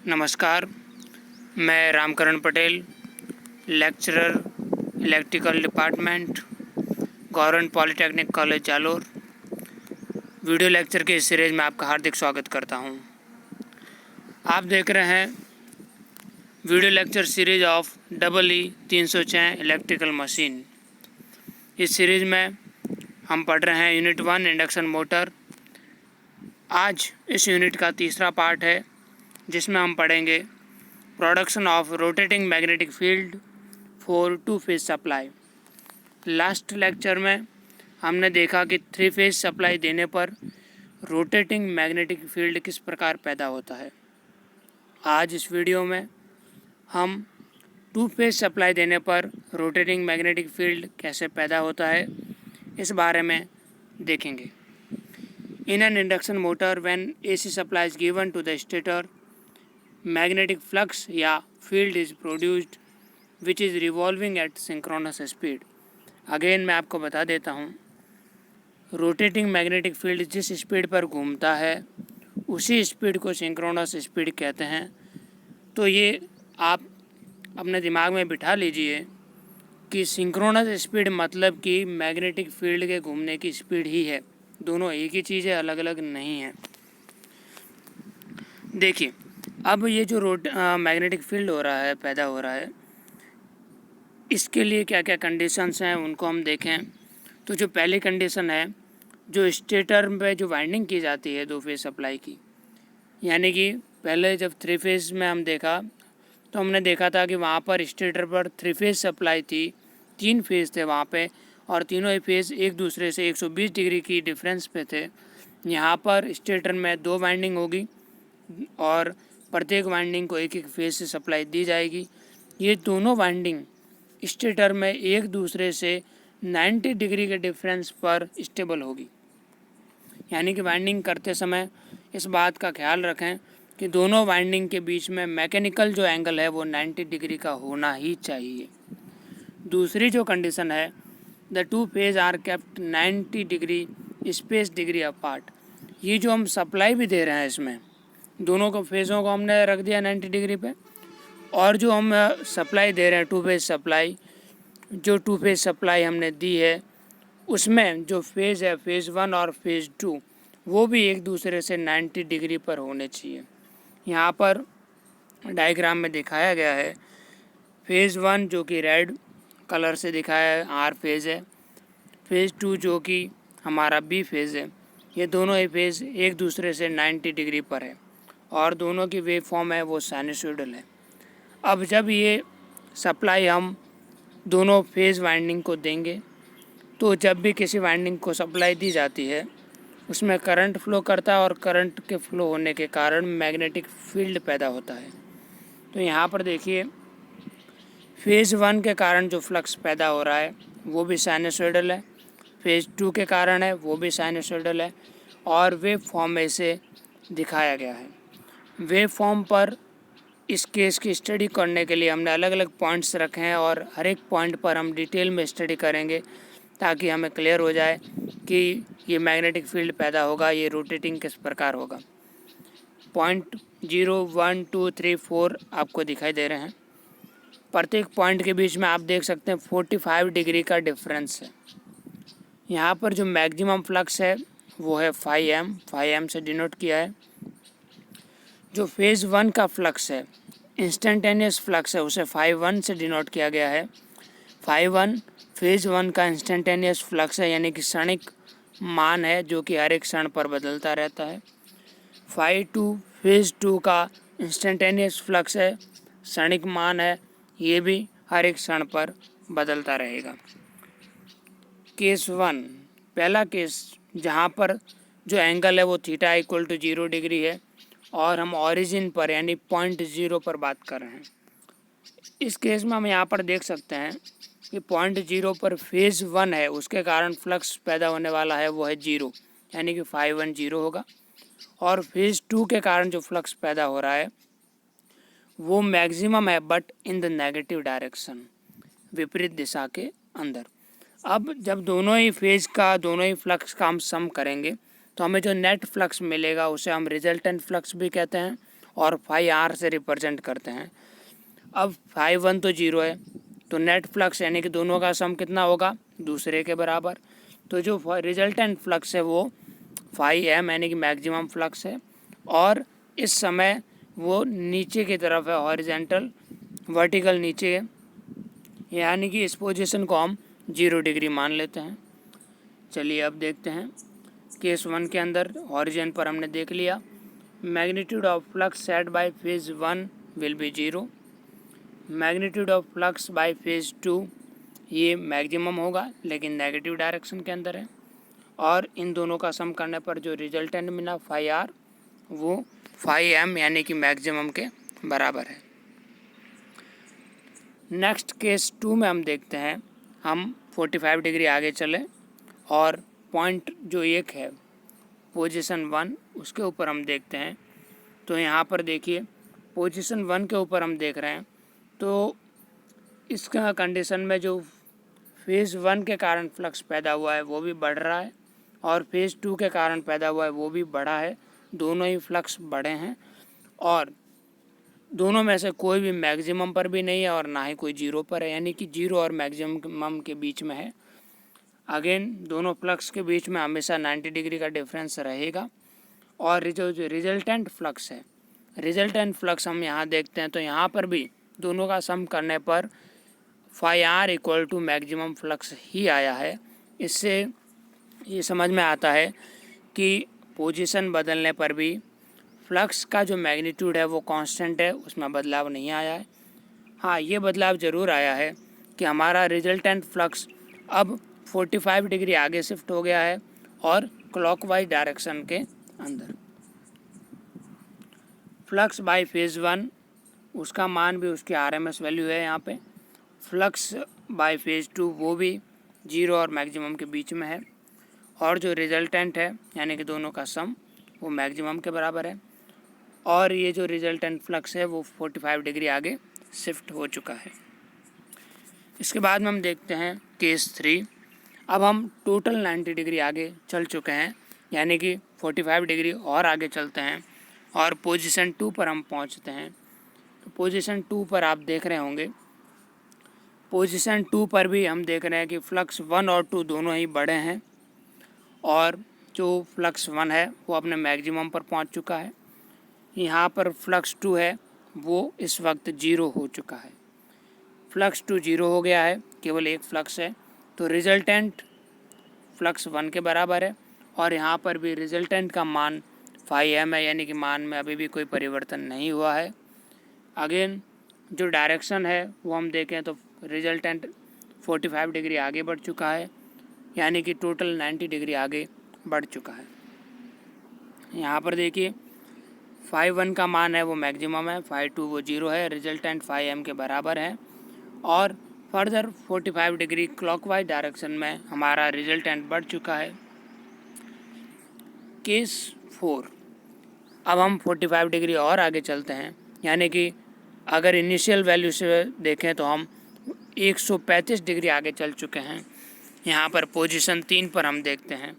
नमस्कार, मैं Ramkaran Patel, lecturer electrical department, government polytechnic college Jalore, video lecture के इस सीरीज़ में आपका हार्दिक स्वागत करता हूं। आप देख रहे हैं video lecture series of EE 306 electrical machine. इस सीरीज़ में हम पढ़ रहे हैं यूनिट 1 इंडक्शन मोटर। आज इस यूनिट का तीसरा पार्ट है, जिसमें हम पढ़ेंगे production of rotating magnetic field for 2 phase supply. Last lecture में हमने देखा कि 3 फेज सप्लाई देने पर रोटेटिंग मैग्नेटिक फील्ड किस प्रकार पैदा होता है। आज इस वीडियो में हम 2 फेज सप्लाई देने पर रोटेटिंग मैग्नेटिक फील्ड कैसे पैदा होता है, इस बारे में देखेंगे। In an induction motor when AC supply is given to the stator, magnetic flux या field is produced which is revolving at synchronous speed. Again मैं आपको बता देता हूँ, रोटेटिंग मैग्नेटिक फील्ड जिस स्पीड पर घूमता है उसी स्पीड को सिंक्रोनस स्पीड कहते हैं। तो ये आप अपने दिमाग में बिठा लीजिए कि सिंक्रोनस स्पीड मतलब कि मैग्नेटिक फील्ड के घूमने की स्पीड ही है। दोनों एक ही चीज़ है, अलग अलग नहीं है। देखिए, अब ये जो मैग्नेटिक फील्ड हो रहा है, पैदा हो रहा है, इसके लिए क्या क्या कंडीशंस हैं उनको हम देखें। तो जो पहली कंडीशन है, जो स्टेटर पे जो वाइंडिंग की जाती है 2 फेज सप्लाई की, यानी कि पहले जब 3 फेज में हम देखा तो हमने देखा था कि वहाँ पर स्टेटर पर 3 फेज सप्लाई थी, 3 फेज थे वहाँ पे, और तीनों ही फेज एक दूसरे से 120 डिग्री की डिफरेंस पे थे। यहाँ पर स्टेटर में 2 वाइंडिंग होगी और प्रत्येक वाइंडिंग को एक एक फेज से सप्लाई दी जाएगी। ये दोनों वाइंडिंग स्टेटर में एक दूसरे से 90 डिग्री के डिफरेंस पर स्टेबल होगी। यानी कि वाइंडिंग करते समय इस बात का ख्याल रखें कि दोनों वाइंडिंग के बीच में मैकेनिकल जो एंगल है वो 90 डिग्री का होना ही चाहिए। दूसरी जो कंडीशन है, the 2 phase are kept 90 degree space degree apart. ये जो हम सप्लाई भी दे रहे हैं, इसमें दोनों को फेज़ों को हमने रख दिया 90 डिग्री पे, और जो हम सप्लाई दे रहे हैं 2 फेज सप्लाई, जो 2 फेज सप्लाई हमने दी है उसमें जो फेज़ है फेज़ 1 और फेज़ 2 वो भी एक दूसरे से 90 डिग्री पर होने चाहिए। यहाँ पर डायग्राम में दिखाया गया है, फेज़ 1 जो कि रेड कलर से दिखाया है R फेज़ है, फेज़ 2 जो कि हमारा B फेज़ है। ये दोनों ही फेज़ एक दूसरे से 90 डिग्री पर है और दोनों की वेव फॉर्म है वो साइनसॉइडल है। अब जब ये सप्लाई हम दोनों फेज़ वाइंडिंग को देंगे, तो जब भी किसी वाइंडिंग को सप्लाई दी जाती है उसमें करंट फ्लो करता है और करंट के फ्लो होने के कारण मैग्नेटिक फील्ड पैदा होता है। तो यहाँ पर देखिए, फेज़ 1 के कारण जो फ्लक्स पैदा हो रहा है वो भी साइनसॉइडल है, फेज़ 2 के कारण है वो भी साइनसॉइडल है, और वेव फॉर्म में इसे दिखाया गया है। वेव फॉर्म पर इस केस की स्टडी करने के लिए हमने अलग अलग पॉइंट्स रखे हैं और हर एक पॉइंट पर हम डिटेल में स्टडी करेंगे ताकि हमें क्लियर हो जाए कि ये मैग्नेटिक फील्ड पैदा होगा, ये रोटेटिंग किस प्रकार होगा। पॉइंट 0, 1, 2, 3, 4 आपको दिखाई दे रहे हैं। प्रत्येक पॉइंट के बीच में आप देख सकते हैं 45 डिग्री का डिफरेंस है। यहाँ पर जो मैक्सिमम फ्लक्स है वो है 5M से डिनोट किया है। जो फेज़ 1 का फ्लक्स है, इंस्टेंटेनियस फ्लक्स है, उसे 5-1 से डिनोट किया गया है। 5-1 फेज़ 1 का इंस्टेंटेनियस फ्लक्स है, यानी कि क्षणिक मान है जो कि हर एक क्षण पर बदलता रहता है। 5-2 फेज़ 2 का इंस्टेंटेनियस फ्लक्स है, क्षणिक मान है, ये भी हर एक क्षण पर बदलता रहेगा। केस 1, पहला केस जहाँ पर जो एंगल है वो थीटा इक्वल टू 0 डिग्री है और हम ऑरिजिन पर यानी पॉइंट 0 पर बात कर रहे हैं। इस केस में हम यहाँ पर देख सकते हैं कि पॉइंट 0 पर फेज़ 1 है, उसके कारण फ्लक्स पैदा होने वाला है वो है 0, यानी कि 5-1 0 होगा। और फेज़ 2 के कारण जो फ्लक्स पैदा हो रहा है वो मैक्सिमम है but in the negative direction, विपरीत दिशा के अंदर। अब जब दोनों ही फेज़ का दोनों ही फ्लक्स का हम सम करेंगे तो हमें जो नेट फ्लक्स मिलेगा उसे हम रिजल्टेंट फ्लक्स भी कहते हैं और फाई आर से रिप्रेजेंट करते हैं। अब फाई वन तो जीरो है, तो नेट फ्लक्स यानी कि दोनों का सम कितना होगा, दूसरे के बराबर। तो जो रिजल्टेंट फ्लक्स है वो फाई एम यानी कि मैक्सिमम फ्लक्स है, और इस समय वो नीचे की तरफ है, हॉरिजेंटल वर्टिकल नीचे है, यानी कि इस पोजीशन को हम 0 डिग्री मान लेते हैं। चलिए अब देखते हैं केस वन के अंदर ऑरिजिन पर हमने देख लिया, magnitude of flux set bye phase one will be 0, magnitude of flux bye phase two ये मैक्सिमम होगा लेकिन नेगेटिव डायरेक्शन के अंदर है, और इन दोनों का सम करने पर जो रिजल्टेंट मिला फाई आर वो फाई एम यानी कि मैक्सिमम के बराबर है। नेक्स्ट केस टू में हम देखते हैं, हम 45 डिग्री आगे चले और पॉइंट जो एक है पोजीशन वन उसके ऊपर हम देखते हैं। तो यहाँ पर देखिए पोजीशन वन के ऊपर हम देख रहे हैं, तो इसका कंडीशन में जो फेज़ वन के कारण फ्लक्स पैदा हुआ है वो भी बढ़ रहा है, और फेज़ टू के कारण पैदा हुआ है वो भी बढ़ा है, दोनों ही फ्लक्स बढ़े हैं, और दोनों में से कोई भी मैक्सिमम पर भी नहीं है और ना ही कोई जीरो पर है, यानी कि जीरो और मैक्सिमम के बीच में है। अगेन दोनों फ्लक्स के बीच में हमेशा 90 डिग्री का डिफरेंस रहेगा। और जो रिजल्टेंट फ्लक्स है, रिजल्टेंट फ्लक्स हम यहाँ देखते हैं, तो यहाँ पर भी दोनों का सम करने पर phi are equal to maximum flux ही आया है। इससे ये समझ में आता है कि पोजीशन बदलने पर भी फ्लक्स का जो मैग्नीट्यूड है वो कांस्टेंट है, उसमें बदलाव नहीं आया है। हाँ, ये बदलाव ज़रूर आया है कि हमारा रिजल्टेंट फ्लक्स अब 45 डिग्री आगे शिफ्ट हो गया है और क्लॉकवाइज डायरेक्शन के अंदर। फ्लक्स बाय फेज वन उसका मान भी उसकी आरएमएस वैल्यू है यहाँ पे। फ्लक्स बाय फेज टू वो भी 0 और मैक्सिमम के बीच में है, और जो रिजल्टेंट है यानी कि दोनों का सम वो मैक्सिमम के बराबर है, और ये जो रिजल्टेंट फ्लक्स है वो 45 डिग्री आगे शिफ्ट हो चुका है। इसके बाद में हम देखते हैं केस थ्री। अब हम टोटल 90 डिग्री आगे चल चुके हैं, यानी कि 45 डिग्री और आगे चलते हैं और पोजीशन टू पर हम पहुंचते हैं। तो पोजीशन टू पर आप देख रहे होंगे, पोजीशन टू पर भी हम देख रहे हैं कि फ्लक्स वन और टू दोनों ही बड़े हैं, और जो फ्लक्स वन है वो अपने मैक्सिमम पर पहुंच चुका है। यहाँ पर फ्लक्स टू है वो इस वक्त 0 हो चुका है, फ्लक्स टू 0 हो गया है, केवल एक फ्लक्स है, तो रिजल्टेंट फ्लक्स वन के बराबर है, और यहाँ पर भी रिजल्टेंट का मान फाई एम है, यानी कि मान में अभी भी कोई परिवर्तन नहीं हुआ है। अगेन जो डायरेक्शन है वो हम देखें तो रिजल्टेंट 45 डिग्री आगे बढ़ चुका है, यानी कि टोटल 90 डिग्री आगे बढ़ चुका है। यहाँ पर देखिए फाई वन का मान है वो मैक्सिमम है, फाई टू वो 0 है, रिजल्टेंट फाई एम के बराबर है, और फर्दर 45 डिग्री क्लॉकवाइज डायरेक्शन में हमारा रिजल्टेंट बढ़ चुका है। केस 4, अब हम 45 डिग्री और आगे चलते हैं, यानी कि अगर इनिशियल वैल्यू से देखें तो हम 135 डिग्री आगे चल चुके हैं। यहाँ पर पोजीशन 3 पर हम देखते हैं।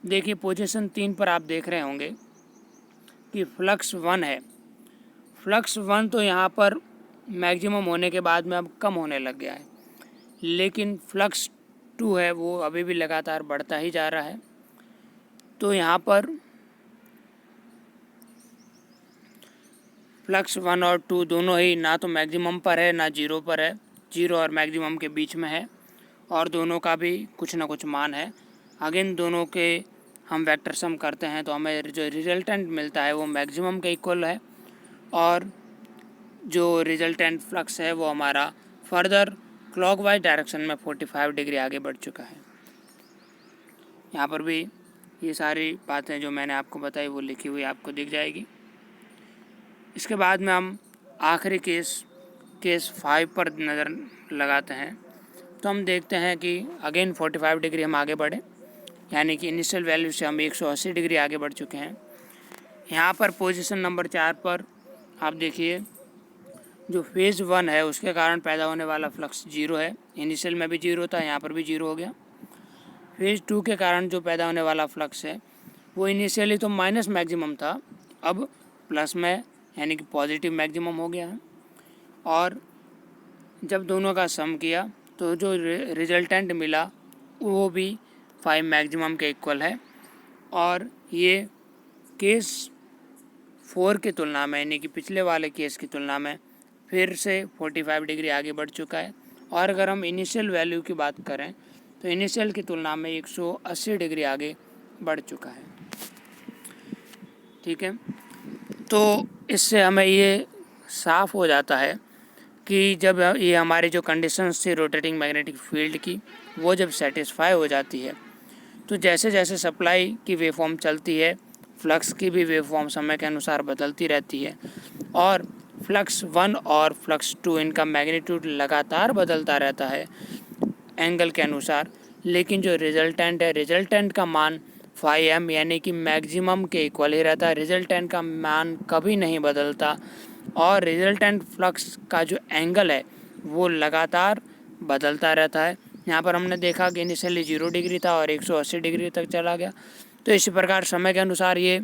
देखिए पोजीशन 3 पर आप देख रहे होंगे कि फ्लक्स वन है, फ्लक्स वन तो यहाँ पर मैक्सिमम होने के बाद में अब कम होने लग गया है, लेकिन फ्लक्स टू है वो अभी भी लगातार बढ़ता ही जा रहा है। तो यहाँ पर फ्लक्स वन और टू दोनों ही ना तो मैक्सिमम पर है ना 0 पर है, 0 और मैक्सिमम के बीच में है, और दोनों का भी कुछ ना कुछ मान है। अगेन दोनों के हम वेक्टर सम करते हैं तो हमें जो रिजल्टेंट मिलता है वो मैक्सिमम के इक्वल है, और जो रिजल्टेंट फ्लक्स है वो हमारा फर्दर क्लॉकवाइज डायरेक्शन में 45 डिग्री आगे बढ़ चुका है। यहाँ पर भी ये सारी बातें जो मैंने आपको बताई वो लिखी हुई आपको दिख जाएगी। इसके बाद में हम आखिरी केस 5 पर नज़र लगाते हैं, तो हम देखते हैं कि अगेन 45 डिग्री हम आगे बढ़े, यानी कि इनिशियल वैल्यू से हम 180 डिग्री आगे बढ़ चुके हैं। यहाँ पर पोजीशन नंबर 4 पर आप देखिए जो फेज़ वन है उसके कारण पैदा होने वाला फ्लक्स 0 है, इनिशियल में भी 0 था, यहाँ पर भी 0 हो गया। फेज़ टू के कारण जो पैदा होने वाला फ्लक्स है वो इनिशियली तो माइनस मैक्सिमम था, अब प्लस में यानी कि पॉजिटिव मैक्सिमम हो गया है। और जब दोनों का सम किया तो जो रिजल्टेंट मिला वो भी 5 मैक्सिमम के इक्वल है। और ये केस 4 की तुलना में, यानी कि पिछले वाले केस की तुलना में फिर से 45 डिग्री आगे बढ़ चुका है। और अगर हम इनिशियल वैल्यू की बात करें तो इनिशियल की तुलना में 180 डिग्री आगे बढ़ चुका है। ठीक है, तो इससे हमें ये साफ हो जाता है कि जब ये हमारी जो कंडीशंस थी रोटेटिंग मैग्नेटिक फील्ड की, वो जब सेटिस्फाई हो जाती है तो जैसे जैसे सप्लाई की वेवफॉर्म चलती है, फ्लक्स की भी वेवफॉर्म समय के अनुसार बदलती रहती है। और फ्लक्स 1 और फ्लक्स 2 इनका मैग्नीट्यूड लगातार बदलता रहता है एंगल के अनुसार, लेकिन जो रिजल्टेंट है, रिजल्टेंट का मान 5m यानी कि मैक्सिमम के इक्वल ही रहता है। रिजल्टेंट का मान कभी नहीं बदलता और रिजल्टेंट फ्लक्स का जो एंगल है वो लगातार बदलता रहता है। यहाँ पर हमने देखा कि इनिशियली 0 डिग्री था और 180 डिग्री तक चला गया। तो इसी प्रकार समय के अनुसार ये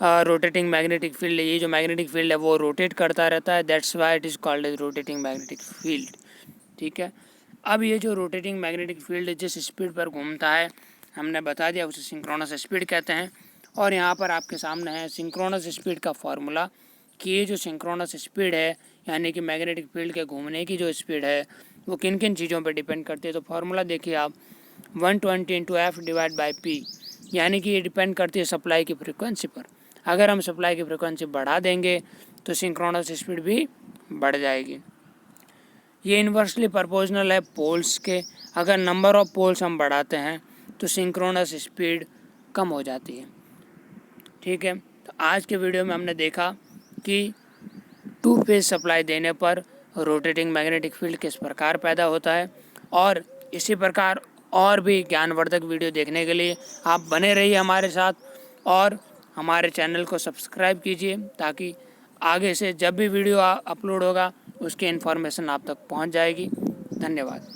रोटेटिंग मैग्नेटिक फील्ड, ये जो मैग्नेटिक फील्ड है वो रोटेट करता रहता है। That's why it is called as rotating magnetic field. ठीक है, अब ये जो रोटेटिंग मैग्नेटिक फील्ड जिस स्पीड पर घूमता है हमने बता दिया, उसे सिंक्रोनस स्पीड कहते हैं। और यहाँ पर आपके सामने है सिंक्रोनस स्पीड का फॉर्मूला कि ये जो सिंक्रोनस स्पीड है यानी कि मैग्नेटिक फील्ड के घूमने की जो स्पीड है वो किन किन चीज़ों पर डिपेंड करती है। तो फार्मूला देखिए आप, 120 into F divide by P, यानी कि ये डिपेंड करती है सप्लाई की फ्रिक्वेंसी पर। अगर हम सप्लाई की फ्रिक्वेंसी बढ़ा देंगे तो सिंक्रोनस स्पीड भी बढ़ जाएगी। ये इन्वर्सली प्रोपोर्शनल है पोल्स के। अगर नंबर ऑफ पोल्स हम बढ़ाते हैं तो सिंक्रोनस स्पीड कम हो जाती है। ठीक है, तो आज के वीडियो में हमने देखा कि 2 फेज सप्लाई देने पर रोटेटिंग मैग्नेटिक फील्ड किस प्रकार पैदा होता है। और इसी प्रकार और भी ज्ञानवर्धक वीडियो देखने के लिए आप बने रहिए हमारे साथ और हमारे चैनल को सब्सक्राइब कीजिए ताकि आगे से जब भी वीडियो अपलोड होगा उसकी इन्फॉर्मेशन आप तक पहुंच जाएगी। धन्यवाद।